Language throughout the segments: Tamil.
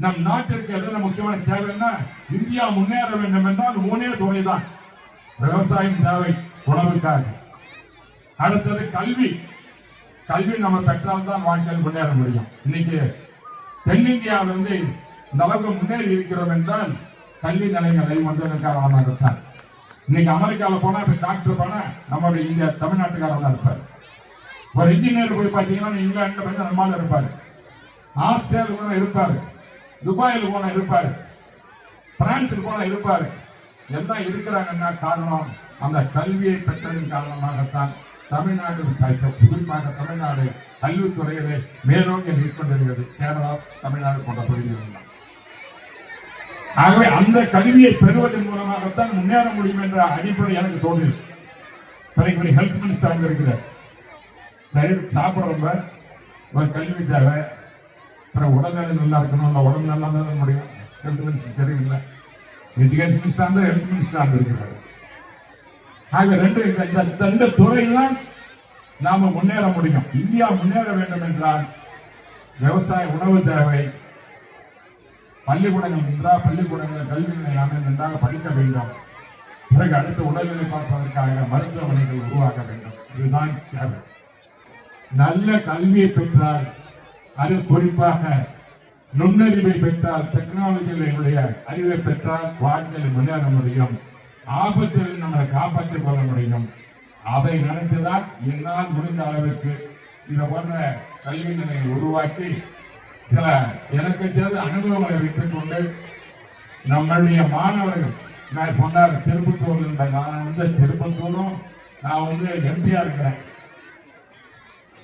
நம் நாட்டிற்கு எதன முக்கியமான தேவைன்னா இந்தியா முன்னேற வேண்டும் என்றால் மூணே துறைதான். விவசாயம் தேவை உணவுக்காக, அடுத்தது கல்வி. கல்வி நம்ம பெற்றால் தான் வாழ்க்கையில் முன்னேற முடியும். இன்னைக்கு தென்னிந்தியாவில் இந்த அளவுக்கு முன்னேறி இருக்கிறோம் என்றால் கல்வி நிலையங்களை வந்ததற்காக. இன்னைக்கு அமெரிக்காவில் போனா இப்ப டாக்டர் போனா நம்மளுடைய இந்தியா தமிழ்நாட்டுக்காரன் தான் இருப்பார். ஒரு இன்ஜினியர் போய் பார்த்தீங்கன்னா இங்கிலாந்துல போய் நம்மளால இருப்பாரு, ஆஸ்திரேலியா போனா இருப்பாரு, துபாயில் போனா இருப்பாரு, பிரான்ஸுக்கு போனா இருப்பாரு. எல்லாம் இருக்கிறாங்கன்னா காரணம் அந்த கல்வியை பெற்றதன் காரணமாகத்தான் தமிழ்நாடு, குறிப்பாக தமிழ்நாடு கல்வித்துறையிலே மேலோங்கி நிற்கொண்டிருக்கிறது. கேரளா, தமிழ்நாடு போன்ற பகுதிகள். ஆகவே அந்த கல்வியை பெறுவதன் மூலமாகத்தான் முன்னேற முடியும் என்ற அடிப்படை எனக்கு தோன்றுது. பிறகு ஹெல்த் மினிஸ்டர் இருக்கிறார், சரி சாப்பிட்றப்ப ஒரு கல்வி தேவை, பிறகு உடல்நிலை நல்லா இருக்கணும், உடம்பு நல்லா தான் முடியும். ஹெல்த் மினிஸ்டர் தெரியல, எஜுகேஷன் மினிஸ்டர் ஹெல்த் மினிஸ்டர் இருக்கிறார். ஆக இந்த துறையில்தான் நாம முன்னேற முடியும். இந்தியா முன்னேற வேண்டும் என்றால் விவசாய உணவு தேவை, பள்ளிக்கூடங்கள் என்றால் பள்ளிக்கூடங்கள் கல்வி நிலையம் நன்றாக படிக்க வேண்டும். பிறகு அடுத்த உடல்நிலை பார்ப்பதற்காக மருத்துவமனைகள் உருவாக்க வேண்டும். இதுதான் தேவை. நல்ல கல்வியை பெற்றால், அது குறிப்பாக நுண்ணறிவை பெற்றால், டெக்னாலஜிகளுடைய அறிவை பெற்றால் வாழ்க்கையில் முன்னேற முடியும். ஆபத்தில் நம்மளை காப்பாற்றிக் கொள்ள முடியும். அதை நினைத்துதான் என்னால் முடிந்த அளவிற்கு இதை போன்ற கல்வி நிலையை உருவாக்கி சில எனக்கு தெரிந்த அனுபவங்களை வைத்துக் கொண்டு நம்மளுடைய மாணவர்கள், நான் சொன்னார் திருப்பத்தூர், நான் திருப்பத்தூரும் நான் எம்பியா இருக்கிறேன்.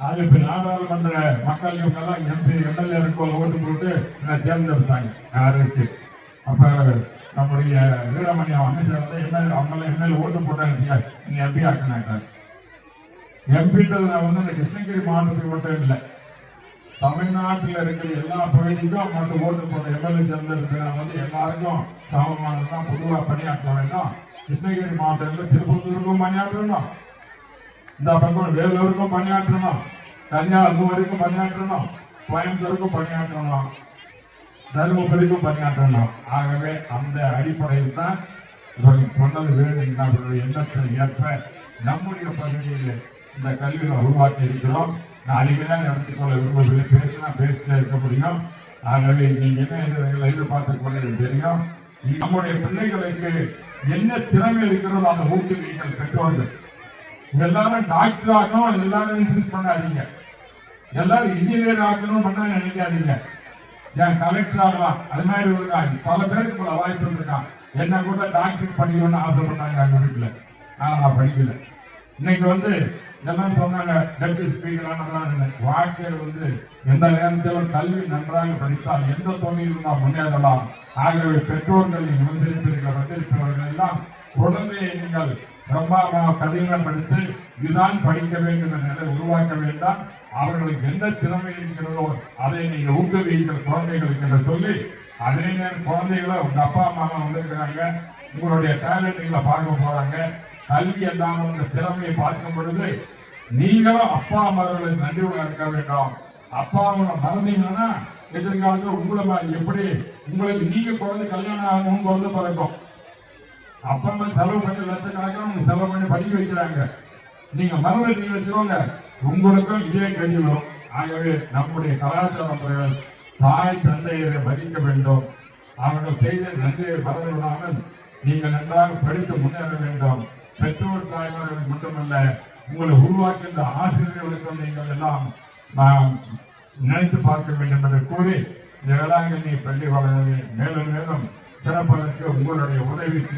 அது இப்ப நாடாளுமன்ற மக்கள் இவங்கெல்லாம் எம்பி எம்எல்ஏ ஓட்டு போட்டு என்னை தேர்ந்தெடுத்தாங்க அரசு. அப்ப நம்முடைய வீரமணி அமைச்சர் அவங்களாம் எம்எல்ஏ ஓட்டு போட்டாங்க, நீங்க எம்பி ஆக்கினாங்க. எம்பின்றது நான் இந்த கிருஷ்ணகிரி மாவட்டத்துக்கு மட்டும் இல்லை, தமிழ்நாட்டில் இருக்கிற எல்லா பகுதிக்கும் மட்டும் ஓட்டு போட்ட எம்எல்ஏ தேர்ந்தெடுக்கிறாங்க. எல்லாருக்கும் சமமானதான், பொதுவாக பணியாற்ற வேண்டும். கிருஷ்ணகிரி மாவட்டத்தில் திருப்பத்தூருக்கும் பணியாற்றணும், இந்த பக்கம் வேலூருக்கும் பணியாற்றணும், கன்னியாகுமரிக்கும் பணியாற்றணும், கோயம்புத்தூருக்கும் பணியாற்றணும், தருமபுரிக்கும் பணியாற்றணும். ஆகவே அந்த அடிப்படையில் தான் இவர்கள் சொன்னது வேண்டும். அவர்களுடைய எண்ணத்தில் ஏற்ப நம்முடைய பகுதியில் இந்த கல்வியை உருவாக்கி இருக்கிறோம். நான் அடிக்கடி எடுத்துக்கொள்ள விரும்பவில்லை, பேசினா பேசிட்டே இருக்க முடியும். ஆகவே நீங்க என்ன எதிர்பார்த்து கொண்டு தெரியும். நம்முடைய பிள்ளைகளுக்கு என்ன திறமை இருக்கிறதோ அந்த ஊக்குவிங்கள் பெற்றோர்கள். எல்லாரும் டாக்டர் ஆகணும், எல்லாரும் இன்சிஸ்ட் பண்ணாதீங்க. எல்லாரும் இன்ஜினியர் ஆகணும் பண்ண நினைக்காதீங்க. என் கலெக்டர் ஆகலாம், அது மாதிரி இருக்காங்க. பல பேருக்கு பல வாய்ப்பு இருக்கான். என்ன கூட டாக்டர் படிக்கணும்னு ஆசைப்பட்டாங்க எங்க வீட்டுல. நான் படிக்கல. இன்னைக்கு எல்லாம் சொன்னாங்க டெப்டி ஸ்பீக்கரான வாழ்க்கையில் எந்த நேரத்திலும் கல்வி நன்றாக படித்தால் எந்த தொழிலும் நாம் முன்னேறலாம். ஆகவே பெற்றோர்கள் வந்திருப்பவர்கள் எல்லாம் குழந்தையை நீங்கள் ரொம்ப கடினம் படித்து இதுதான் படிக்க வேண்டும் என்ற நிலை உருவாக்க வேண்டாம். அவர்களுக்கு எந்த திறமை இருக்கிறதோ அதை நீங்க ஊக்குவியுங்கள் குழந்தைகளுக்கு என்று சொல்லி, அதே நேரம் குழந்தைகளை உங்க அப்பா அம்மா வந்திருக்கிறாங்க, உங்களுடைய டேலண்ட்களை பார்க்க போறாங்க. கல்வி இல்லாமல் இந்த திறமையை பார்க்கும் பொழுது நீங்களும் அப்பா அம்மாவர்களை நன்றியுடன் இருக்க வேண்டும். அப்பா அம்மா மறந்தீங்கன்னா எதிர்காலத்தில் உங்களை எப்படி உங்களுக்கு நீங்க குழந்தை கல்யாணம் ஆகணும் குழந்தை பிறக்கும். அப்பா அம்மா செலவு பண்ணி லட்சக்கணக்கான செலவு பண்ணி படிக்க வைக்கிறாங்க. நீங்க மறந்துட்டீங்க வச்சுக்கோங்க, உங்களுக்கும் இதே கல்வி வரும். ஆகவே நம்முடைய கலாச்சார முறைகள் தாய் தந்தையரை மதிக்க வேண்டும். அவர்கள் செய்த நன்றியை மறந்து விடாமல் நீங்கள் நன்றாக படித்து முன்னேற வேண்டும். பெற்றோர் தாய்மார்கள் மட்டுமல்ல, உங்களை உருவாக்கின்ற ஆசிரியர்களுக்கும் நீங்கள் எல்லாம் நினைத்து பார்க்க வேண்டும் என்று கூறி, வேளாங்கண்ணி பள்ளி வளர்ந்து மேலும் மேலும் சிறப்பதற்கு உங்களுடைய உதவிக்கு